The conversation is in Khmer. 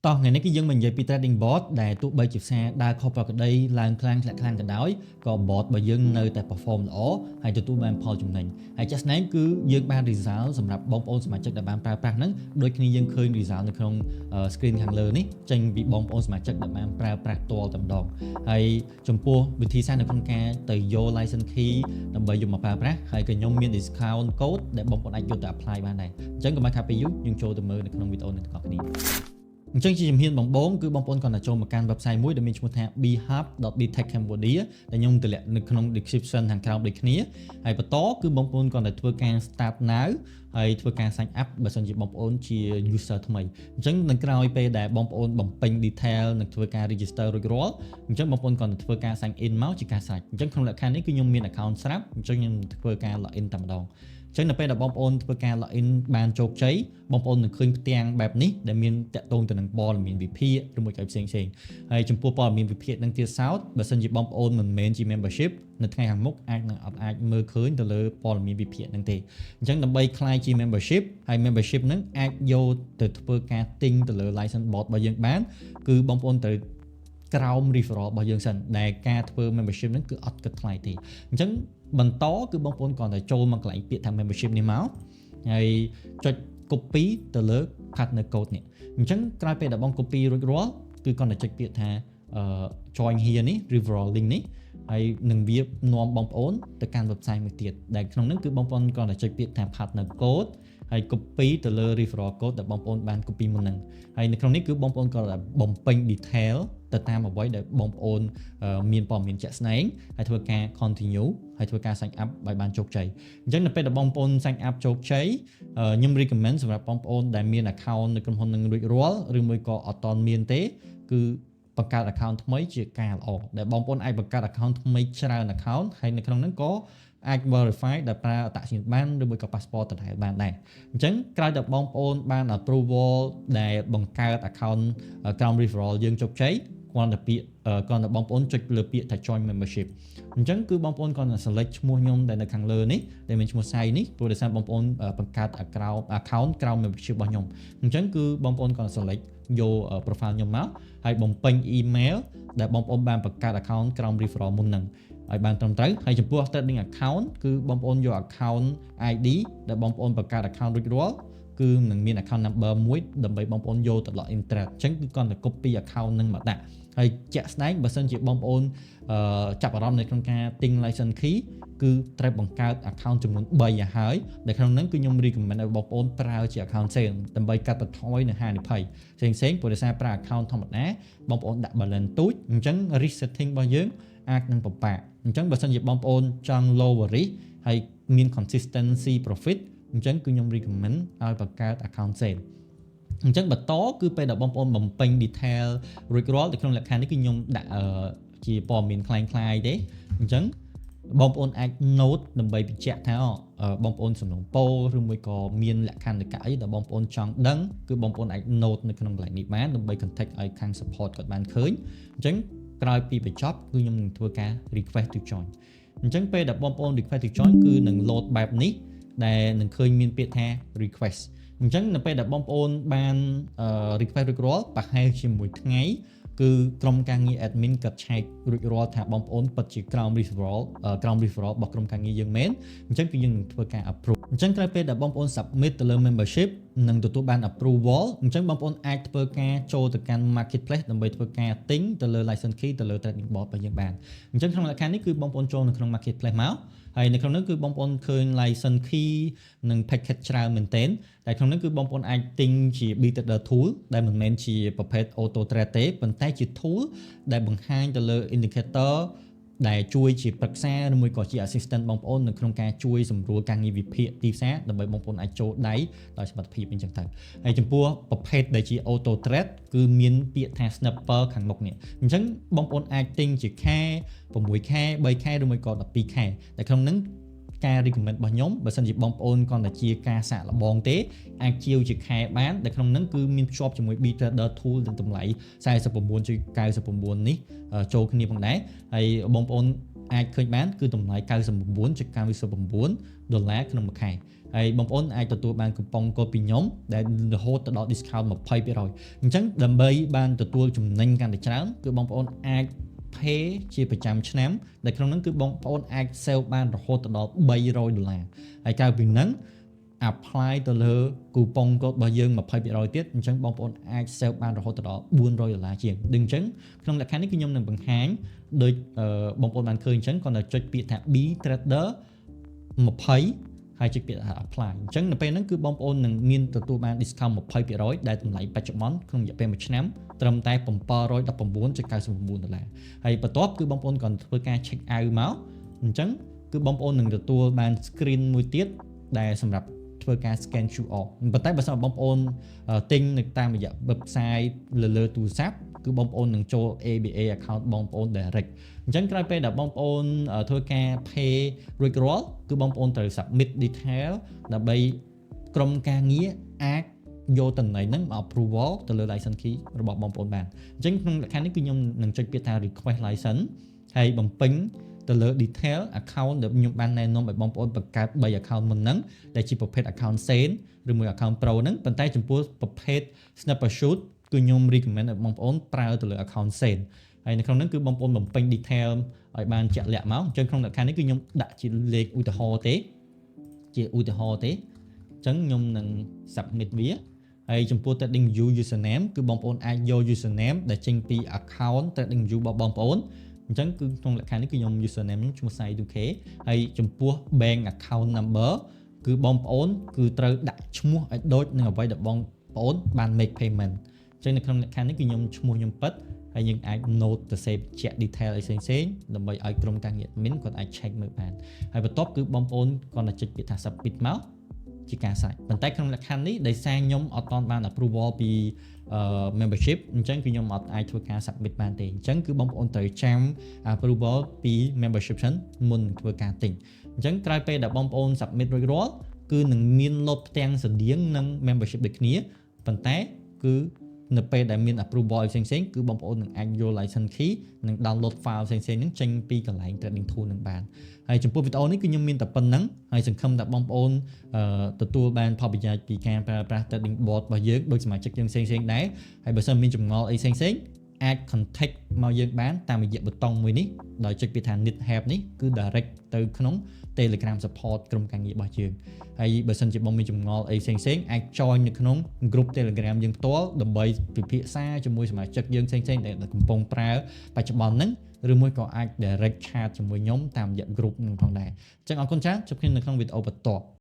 តោះថ្ងៃនេះគឺយើងមកនិយាយពី trading bot ដែលទោះបីជាផ្សារដើរខុសប្រក្រតីឡើងខ្លាំងធ្លាក់ខ្លាំងក៏ដោយក៏ bot របស់យើងនៅតែ perform ល្អហើយទទួលបានផលចំណេញហើយចាស់ស្ដែងគឺយើងបាន result សម្រាប់បងប្អូនសមាជិកដែលបានប្រើប្រាស់ហ្នឹងដូចគ្នាយើងឃើញ result នៅក្នុង screen ខាងលើនេះចេញពីបងប្អូនសមាជិកដែលបានប្រើប្រាស់ទាល់តែម្ដងហើយចំពោះវិធីសាស្ត្រនៅក្នុងការទៅយក license key ដើម្បីយកមកប្រើប្រាស់ហើយក៏ខ្ញុំមាន discount code ដែលបងប្អូនអាចយកទៅ apply បានដែរអញ្ចឹងកុំឲ្យខាតពេលយូរយើងចូលទៅមើលនៅក្នុងវីដេអូនេះទាំងអស់គ្នាអញ្ចឹងជាជំហានដំបូងគឺបងប្អូនគាត់ទៅចូលមកកាន់ website មួយដែលមានឈ្មោះថា bhub.btech.cambodia ដែលខ្ញុំតម្លាក់នៅក្នុង description ខាងក្រោមដូចគ្នាហើយបន្តគឺបងប្អូនគាត់ទៅធ្វើការ start now ហើយធ្វើការ sign up បើសិនជាបងប្អូនជា user ថ្មីអញ្ចឹងនឹងក្រោយពេលដែលបងប្អូនបំពេញ detail និងធ្វើការ register រួចរាល់អញ្ចឹងបងប្អូនគាត់ទៅធ្វើការ sign in មកជាការស្រេចអញ្ចឹងក្នុងលក្ខខណ្ឌនេះគឺខ្ញុំមាន account ស្រាប់អញ្ចឹងខ្ញុំធ្វើការ login តែម្ដងចឹងនៅពេលដែលបងប្អូនធ្វើការ login បានជោគជ័យបងប្អូននឹងឃើញផ្ទាំងបែបនេះដែលមានតាក់ទងទៅនឹងព័ត៌មានវិភាគឬមួយក៏ផ្សេងហើយចំពោះព័ត៌មានវិភាគនឹងទៀតសោតបើសិនជាបងប្អូនមិនមែនជា membership នៅថ្ងៃខាងមុខអាចមើលឃើញទៅលើព័ត៌មានវិភាគនឹងទេអញ្ចឹងដើម្បីក្លាយជា membership ហើយ membership នឹងអាចយកទៅធ្វើការទិញទៅលើ license bot របស់យើងបានគឺបងប្អូនត្រូវក្រោម referral របស់យើងសិនដែលការធ្វើ membership ហ្នឹងគឺអត់គិតថ្លៃទេអញ្ចឹងបន្តគឺបងប្អូនគ្រាន់តែចូលមកកន្លែងពាក្យថា membership នេះមកហើយចុច copy ទៅលើ partner code នេះអញ្ចឹងក្រោយពេលដែលបង copy រួចរាល់គឺគ្រាន់តែចុចពាក្យថា join here នេះ referral link នេះហើយនឹងវានាំបងប្អូនទៅកាន់ website មួយទៀតដែលក្នុងហ្នឹងគឺបងប្អូនគ្រាន់តែចុចពាក្យថា partner code ហើយ copy ទៅលើ referral code ដែលបងប្អូនបាន copy មុនហ្នឹងហើយនៅក្នុងនេះគឺបងប្អូនក៏បំពេញ detail ទៅតាមអ្វីដែលបងប្អូនមានព័ត៌មានជាក់ស្ដែងហើយធ្វើការ continue ហើយធ្វើការ sign up ឲ្យបានជោគជ័យអញ្ចឹងនៅពេលដែលបងប្អូន sign up ជោគជ័យខ្ញុំ recommend សម្រាប់បងប្អូនដែលមាន account នៅក្រុមហ៊ុននឹងរួចរាល់ឬមួយក៏អត់ទាន់មានទេគឺបង្កើត account ថ្មីជាការល្អដែលបងប្អូនអាចបង្កើត account ថ្មីច្រើន account ហើយនៅក្នុងហ្នឹងក៏អាច verify ដោយប្រើអត្តសញ្ញាណប័ណ្ណឬមួយក៏ passport ទៅបានដែរអញ្ចឹងក្រោយតែបងប្អូនបាន approval ដែលបង្កើត account ក្រោម referral យើងជោគជ័យគ្រាន់តែបងប្អូនចុចលើពាក្យថា join membership អញ្ចឹងគឺបងប្អូនគ្រាន់តែ select ឈ្មោះខ្ញុំដែលនៅខាងលើនេះដែលមានឈ្មោះ Sai នេះព្រោះដោយសារបងប្អូនបង្កើត account ក្រោម membership របស់ខ្ញុំអញ្ចឹងគឺបងប្អូនគ្រាន់តែ select យក profile ខ្ញុំមកហើយបំពេញ email ដែលបងប្អូនបានបង្កើត account ក្រោម referral មុនហ្នឹងឲ្យបានត្រឹមត្រូវហើយចំពោះ trading account គឺបងប្អូនយក account ID ដែលបងប្អូនបង្កើត account រួចរាល់គឺនឹងមាន account number មួយដើម្បីបងប្អូនយកទៅ login trade អញ្ចឹងគឺគ្រាន់តែ copy account នឹងមកដាក់ហើយជាក់ស្ដែងបើសិនជាបងប្អូនចាប់អារម្មណ៍នៅក្នុងការទិញ license key គឺត្រូវបង្កើត account ចំនួន3ឲ្យហើយដែលក្នុងហ្នឹងគឺខ្ញុំ recommend ឲ្យបងប្អូនប្រើជា account sale ដើម្បីកាត់បន្ថយនៅហានិភ័យផ្សេងព្រោះដោយសារប្រើ account ធម្មតាបងប្អូនដាក់ balance ទូចអញ្ចឹង risk setting របស់យើងអាចនឹងពិបាកអញ្ចឹងបើសិនជាបងប្អូនចង់ lower risk ហើយមាន consistency profit អញ្ចឹងគឺខ្ញុំ recommend ឲ្យបង្កើត account sale អញ្ចឹងបន្តគឺពេលដែលបងប្អូនបំពេញ detail រួចរាល់នៅក្នុងលក្ខខណ្ឌនេះគឺខ្ញុំដាក់ជាព័ត៌មានคล้ายៗទេអញ្ចឹងបងប្អូនអាច note ដើម្បីបញ្ជាក់ថាបងប្អូនសំណងពោឬមួយក៏មានលក្ខខណ្ឌអីដែលបងប្អូនចង់ដឹងគឺបងប្អូនអាច note នៅក្នុងកន្លែងនេះបានដើម្បី contact ឲ្យខាង support គាត់បានឃើញអញ្ចឹងក្រោយពីបញ្ចប់គឺខ្ញុំនឹងធ្វើការ request to join អញ្ចឹងពេលដែលបងប្អូន request to join គឺនឹង load បែបនេះដែលនឹងឃើញមានពាក្យថា request អញ្ចឹងនៅពេលដែលបងប្អូនបាន request រួចរាល់ប្រហែលជាមួយថ្ងៃគឺក្រុមការងារ admin ក៏ឆែករួចរាល់ថាបងប្អូនពិតជាក្រោម referral របស់ក្រុមការងារយើងមែនអញ្ចឹងគឺយើងនឹងធ្វើការ approve អញ្ចឹងក្រោយពេលដែលបងប្អូន submit ទៅលើ membership នឹងទទួលបាន approval អញ្ចឹងបងប្អូនអាចធ្វើការចូលទៅកាន់ marketplace ដើម្បីធ្វើការទិញទៅលើ license key ទៅលើ trading bot របស់យើងបានអញ្ចឹងក្នុងលក្ខខណ្ឌនេះគឺបងប្អូនចូលនៅក្នុង marketplace មកហើយនៅក្នុងនោះគឺបងប្អូនឃើញ license key និង package ច្រើនមែនទែនតែក្នុងនោះគឺបងប្អូនអាចទិញជា B-Trader tool ដែលមិនមែនជាប្រភេទ auto trade ទេប៉ុន្តែជា tool ដែលបង្ហាញទៅលើ indicator ដែលជួយជាប្រឹក្សាឬមួយក៏ជា assistant បងប្អូននៅក្នុងការជួយសម្រួលការងារវិភាគទីផ្សារដើម្បីបងប្អូនអាចចូលដៃដោយសមត្ថភាពអញ្ចឹងទៅហើយចំពោះប្រភេទដែលជា auto trade គឺមានពាក្យថា snapper ខាងមុខនេះអញ្ចឹងបងប្អូនអាចទិញជាខែ 6 ខែ 3 ខែឬមួយក៏ 12 ខែតែក្នុងហ្នឹង ការ recommend របស់ខ្ញុំបើសិនជាបងប្អូនគាត់តែជាការសាកល្បងទេអាចជាវជាខែបានដែលក្នុងហ្នឹងគឺមានភ្ជាប់ជាមួយ BitTrader tool នឹងតម្លៃ 49.99 នេះចូលគ្នាផងដែរហើយបងប្អូនអាចឃើញបានគឺតម្លៃ $99.99 ក្នុងមួយខែហើយបងប្អូនអាចទទួលបានកំប៉ុងកូដពីខ្ញុំដែលរហូតទៅដល់ discount 20% អញ្ចឹងដើម្បីបានទទួលចំណេញកាន់តែច្រើនគឺបងប្អូនអាច pay ជាប្រចាំឆ្នាំដែលក្នុងហ្នឹងគឺបងប្អូនអាច save បានរហូតដល់$300ហើយក្រៅពីហ្នឹង apply ទៅលើគូប៉ុងកូដរបស់យើង 20% ទៀតអញ្ចឹងបងប្អូនអាច save បានរហូតដល់$400ជាងដូចអញ្ចឹងក្នុងលក្ខខណ្ឌនេះគឺខ្ញុំនឹងបង្ហាញដូចបងប្អូនបានឃើញអញ្ចឹងគាត់នៅចុចពាក្យថា BTrader 20ហើយចុចពាក្យថា apply អញ្ចឹងនៅពេលហ្នឹងគឺបងប្អូននឹងមានទទួលបាន discount 20% ដែលតម្លៃបច្ចុប្បន្នក្នុងរយៈពេល1ឆ្នាំត្រឹមតែ$719.99ហើយបន្ទាប់គឺបងប្អូនគាត់ធ្វើការ check out មកអញ្ចឹងគឺបងប្អូននឹងទទួលបាន screen មួយទៀតដែលសម្រាប់ធ្វើការ scan QR ប៉ុន្តែបើសិនបងប្អូនទិញនៅតាមរយៈ website លើទូរស័ព្ទគឺបងប្អូននឹងចូល ABA account បងប្អូន direct អញ្ចឹងក្រោយពេលដែលបងប្អូនធ្វើការ pay រួចរាល់គឺបងប្អូនត្រូវ submit detail ដើម្បីក្រុមការងារអាចយកតំណែងហ្នឹងមក approval ទៅលើ license key របស់បងប្អូនបានអញ្ចឹងក្នុងលក្ខខណ្ឌនេះគឺខ្ញុំនឹងចុចពាក្យថា request license ហើយបំពេញទៅលើ detail account ដែលខ្ញុំបានណែនាំឲ្យបងប្អូនបង្កើត3 account មុនហ្នឹងដែលជាប្រភេទ account Sane ឬមួយ account Pro ហ្នឹងប៉ុន្តែចំពោះប្រភេទ Snapshot គឺខ្ញុំ recommend ឲ្យបងប្អូនប្រើទៅលើ account Sane ហើយនៅក្នុងហ្នឹងគឺបងប្អូនបំពេញ detail ឲ្យបានជាក់លាក់មកអញ្ចឹងក្នុងលក្ខខណ្ឌនេះគឺខ្ញុំដាក់ជាលេខឧទាហរណ៍ទេអញ្ចឹងខ្ញុំនឹង submit វាហើយចំពោះ trading view username គឺបងប្អូនអាចយក username ដែលចេញពី account trading view របស់បងប្អូនអញ្ចឹងគឺក្នុងលក្ខខណ្ឌនេះគឺខ្ញុំ username ខ្ញុំឈ្មោះ Sai2k ហើយចំពោះ bank account number គឺបងប្អូនគឺត្រូវដាក់ឈ្មោះឲ្យដូចនឹងអ្វីដែលបងប្អូនបាន make payment អញ្ចឹងនៅក្នុងលក្ខខណ្ឌនេះគឺខ្ញុំឈ្មោះខ្ញុំពិតហើយយើងអាច note ទៅ save ជាក់ detail អីផ្សេងៗដើម្បីឲ្យក្រុមការងារ admin គាត់អាច check មើលបានហើយបន្ទាប់គឺបងប្អូនគាត់ទៅចុចពាក្យថា submit មកជាការសាច់ប៉ុន្តែក្នុងលក្ខខណ្ឌនេះដោយសារខ្ញុំអត់ទាន់បាន approval ពី membership អញ្ចឹងគឺខ្ញុំអត់អាចធ្វើការ submit បានទេអញ្ចឹងគឺបងប្អូនត្រូវចាំ approval ពី membership សិនមុននឹងធ្វើការទិញអញ្ចឹងក្រោយពេលដែលបងប្អូន submit រួចរាល់គឺនឹងមាន load ផ្ទាំងស្រដៀងនឹង membership ដូចគ្នាប៉ុន្តែគឺនៅពេលដែលមាន approval ផ្សេងៗគឺបងប្អូននឹងអាចយក license key និង download file ផ្សេងៗហ្នឹងចេញពីកន្លែង trading tool នឹងបានហើយចំពោះវីដេអូនេះគឺខ្ញុំមានតែប៉ុណ្្នឹងហើយសង្ឃឹមថាបងប្អូនទទួលបានផលប្រយោជន៍ពីការប្រើប្រាស់ trading bot របស់យើងដូចសមាជិកយើងផ្សេងៗដែរហើយបើសិនមានចម្ងល់អីផ្សេងៗអាច contact មកយើងបានតាមរយៈប៊ូតុងមួយនេះដោយចុចពាក្យថា need help នេះគឺ direct ទៅក្នុង Telegram support ក្រុមការងាររបស់យើងហើយបើសិនជាបងមានចម្ងល់អីផ្សេងៗអាច join នៅក្នុង group Telegram យើងផ្ទាល់ដើម្បីពិភាក្សាជាមួយសមាជិកយើងផ្សេងៗដែលកំពុងប្រើបច្ចុប្បន្នហ្នឹងឬមួយក៏អាច direct chat ជាមួយខ្ញុំតាមរយៈ group នឹងផងដែរអញ្ចឹងអរគុណច្រើនជួបគ្នានៅក្នុងវីដេអូបន្ទាប់